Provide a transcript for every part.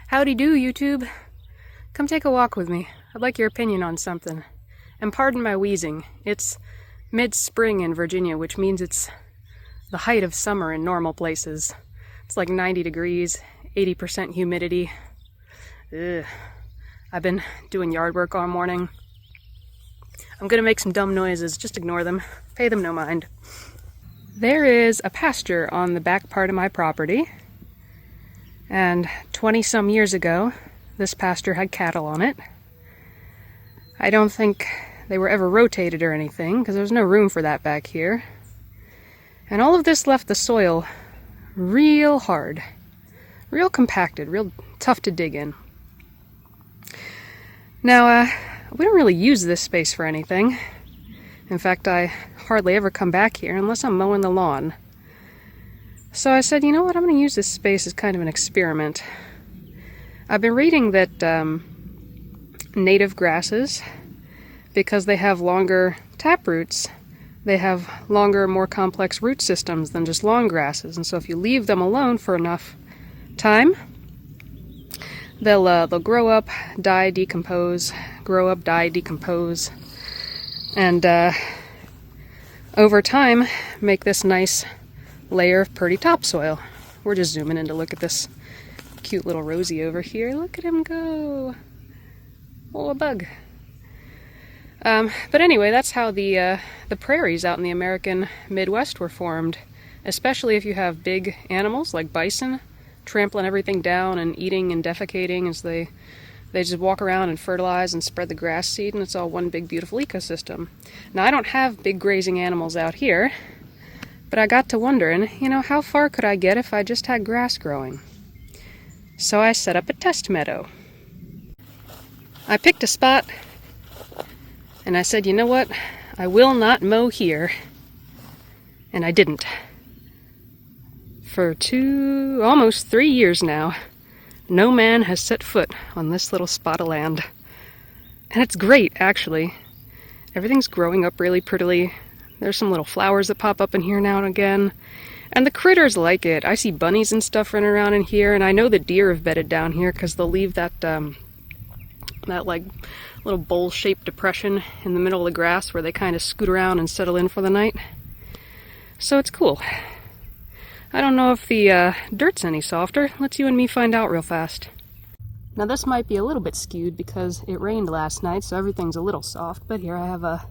Howdy do, YouTube. Come take a walk with me. I'd like your opinion on something. And pardon my wheezing. It's mid-spring in Virginia, which means it's the height of summer in normal places. It's like 90 degrees, 80% humidity. Ugh. I've been doing yard work all morning. I'm gonna make some dumb noises, just ignore them. Pay them no mind. There is a pasture on the back part of my property. And 20-some years ago, this pasture had cattle on it. I don't think they were ever rotated or anything, because there's no room for that back here. And all of this left the soil real hard, real compacted, real tough to dig in. Now, we don't really use this space for anything. In fact, I hardly ever come back here unless I'm mowing the lawn. So I said, you know what, I'm going to use this space as kind of an experiment. I've been reading that native grasses, because they have longer tap roots, they have longer, more complex root systems than just long grasses. And so if you leave them alone for enough time, they'll grow up, die, decompose, grow up, die, decompose, and over time make this nice layer of pretty topsoil. We're just zooming in to look at this cute little Rosie over here. Look at him go. Oh, a bug. But anyway, that's how the prairies out in the American Midwest were formed, especially if you have big animals like bison trampling everything down and eating and defecating as they just walk around and fertilize and spread the grass seed, and it's all one big beautiful ecosystem. Now, I don't have big grazing animals out here, but I got to wondering, you know, how far could I get if I just had grass growing? So I set up a test meadow. I picked a spot and I said, you know what, I will not mow here. And I didn't. For almost 3 years now, no man has set foot on this little spot of land. And it's great, actually. Everything's growing up really prettily. There's some little flowers that pop up in here now and again. And the critters like it. I see bunnies and stuff running around in here, and I know the deer have bedded down here because they'll leave that like little bowl-shaped depression in the middle of the grass where they kind of scoot around and settle in for the night. So it's cool. I don't know if the dirt's any softer. Let's you and me find out real fast. Now this might be a little bit skewed because it rained last night, so everything's a little soft, but here I have a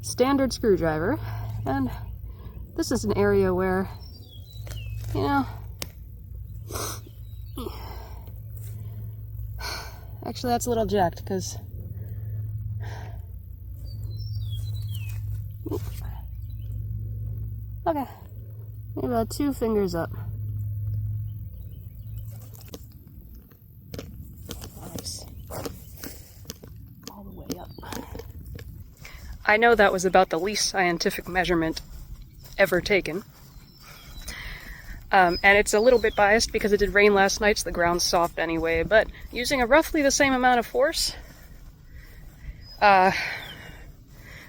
standard screwdriver, and this is an area where, you know, actually that's a little jacked because okay, maybe about 2 fingers up. Nice. All the way up. I know that was about the least scientific measurement ever taken. And it's a little bit biased because it did rain last night, so the ground's soft anyway, but using a roughly the same amount of force,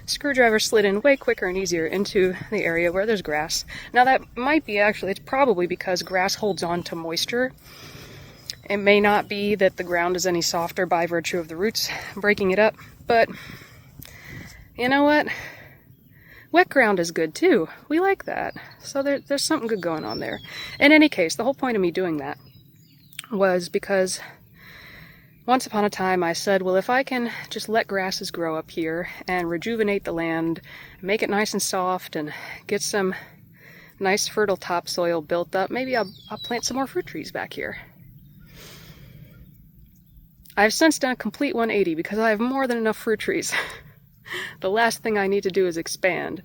screwdriver slid in way quicker and easier into the area where there's grass. Now that might be it's probably because grass holds on to moisture. It may not be that the ground is any softer by virtue of the roots breaking it up, but you know what? Wet ground is good too. We like that. So there's something good going on there. In any case, the whole point of me doing that was because once upon a time I said, well, if I can just let grasses grow up here and rejuvenate the land, make it nice and soft and get some nice fertile topsoil built up, maybe I'll plant some more fruit trees back here. I've since done a complete 180 because I have more than enough fruit trees. The last thing I need to do is expand.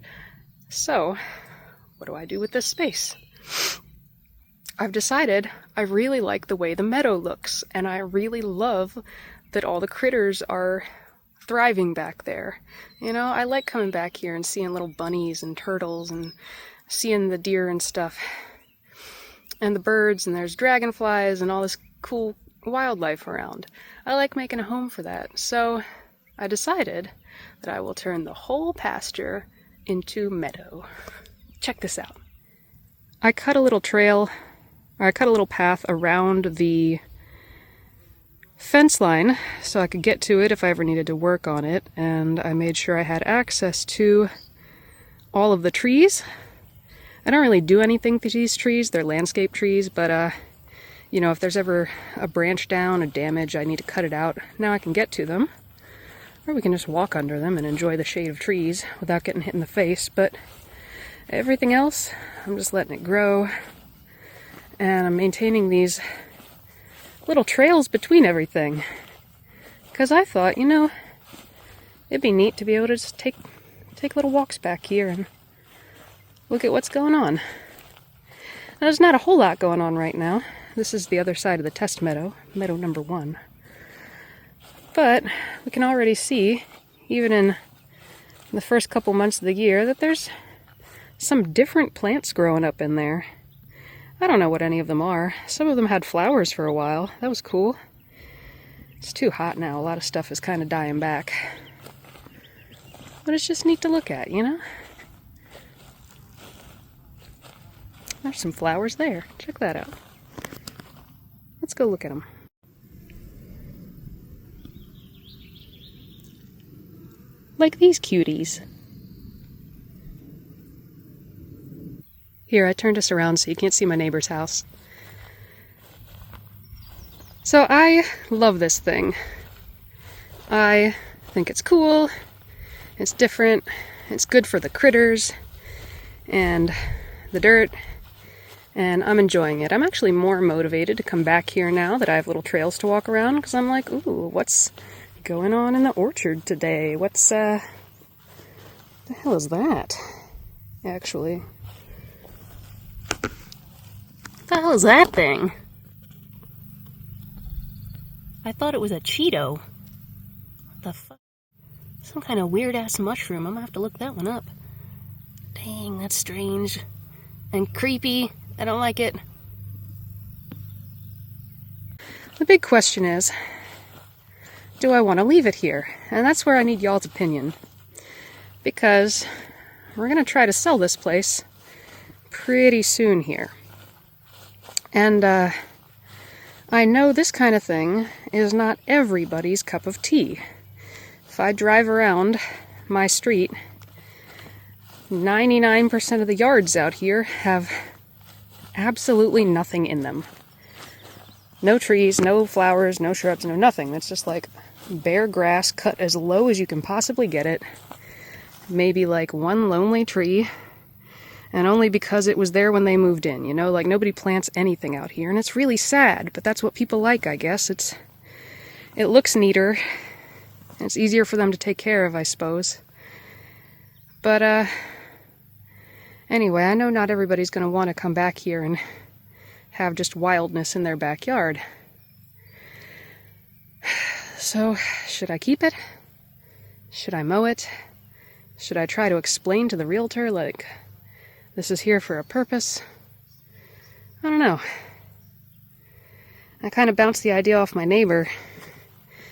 So, what do I do with this space? I've decided I really like the way the meadow looks, and I really love that all the critters are thriving back there. You know, I like coming back here and seeing little bunnies and turtles and seeing the deer and stuff. And the birds, and there's dragonflies and all this cool wildlife around. I like making a home for that. So I decided that I will turn the whole pasture into meadow. Check this out. I cut a little trail, or I cut a little path around the fence line so I could get to it if I ever needed to work on it, and I made sure I had access to all of the trees. I don't really do anything to these trees, they're landscape trees, but you know, if there's ever a branch down, a damage, I need to cut it out, now I can get to them. Or we can just walk under them and enjoy the shade of trees without getting hit in the face, but everything else, I'm just letting it grow, and I'm maintaining these little trails between everything. Because I thought, you know, it'd be neat to be able to just take little walks back here and look at what's going on. Now, there's not a whole lot going on right now. This is the other side of the test meadow, meadow number 1. But we can already see, even in the first couple months of the year, that there's some different plants growing up in there. I don't know what any of them are. Some of them had flowers for a while. That was cool. It's too hot now. A lot of stuff is kind of dying back. But it's just neat to look at, you know? There's some flowers there. Check that out. Let's go look at them. Like these cuties. Here, I turned us around so you can't see my neighbor's house. So I love this thing. I think it's cool, it's different, it's good for the critters and the dirt, and I'm enjoying it. I'm actually more motivated to come back here now that I have little trails to walk around, because I'm like, ooh, what's going on in the orchard today? What's, the hell is that, actually? What the hell is that thing? I thought it was a Cheeto. What the fuck? Some kind of weird-ass mushroom. I'm gonna have to look that one up. Dang, that's strange. And creepy. I don't like it. The big question is, do I want to leave it here? And that's where I need y'all's opinion. Because we're gonna try to sell this place pretty soon here. And I know this kind of thing is not everybody's cup of tea. If I drive around my street, 99% of the yards out here have absolutely nothing in them. No trees, no flowers, no shrubs, no nothing. It's just like bare grass cut as low as you can possibly get it. Maybe like one lonely tree. And only because it was there when they moved in, you know? Like, nobody plants anything out here, and it's really sad, but that's what people like, I guess. It looks neater. It's easier for them to take care of, I suppose. But, anyway, I know not everybody's gonna want to come back here and have just wildness in their backyard. So, should I keep it? Should I mow it? Should I try to explain to the realtor, like, this is here for a purpose? I don't know. I kind of bounced the idea off my neighbor.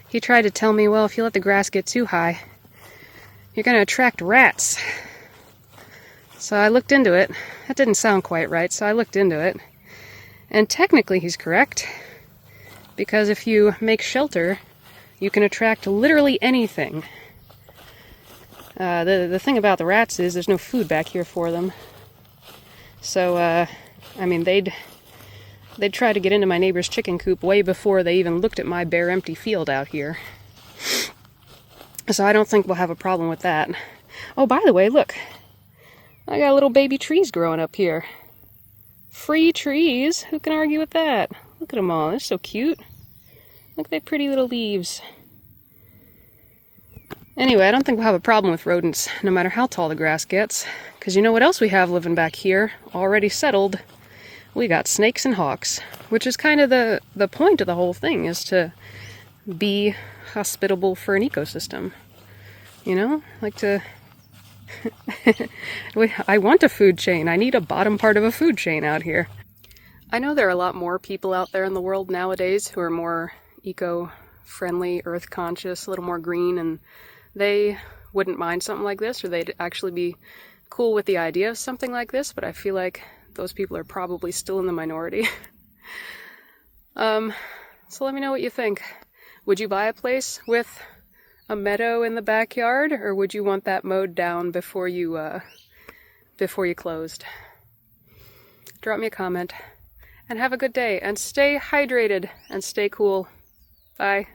He tried to tell me, well, if you let the grass get too high, you're going to attract rats. So I looked into it. That didn't sound quite right, so I looked into it. And technically he's correct, because if you make shelter, you can attract literally anything. The thing about the rats is there's no food back here for them. So, I mean, they'd try to get into my neighbor's chicken coop way before they even looked at my bare empty field out here. So I don't think we'll have a problem with that. Oh, by the way, look. I got little baby trees growing up here. Free trees? Who can argue with that? Look at them all. They're so cute. Look at their pretty little leaves. Anyway, I don't think we'll have a problem with rodents, no matter how tall the grass gets. Because you know what else we have living back here, already settled? We got snakes and hawks, which is kind of the point of the whole thing, is to be hospitable for an ecosystem. You know? Like to... I want a food chain. I need a bottom part of a food chain out here. I know there are a lot more people out there in the world nowadays who are more eco-friendly, earth-conscious, a little more green, and they wouldn't mind something like this, or they'd actually be cool with the idea of something like this, but I feel like those people are probably still in the minority. So let me know what you think. Would you buy a place with a meadow in the backyard, or would you want that mowed down before you closed? Drop me a comment, and have a good day, and stay hydrated, and stay cool. Bye.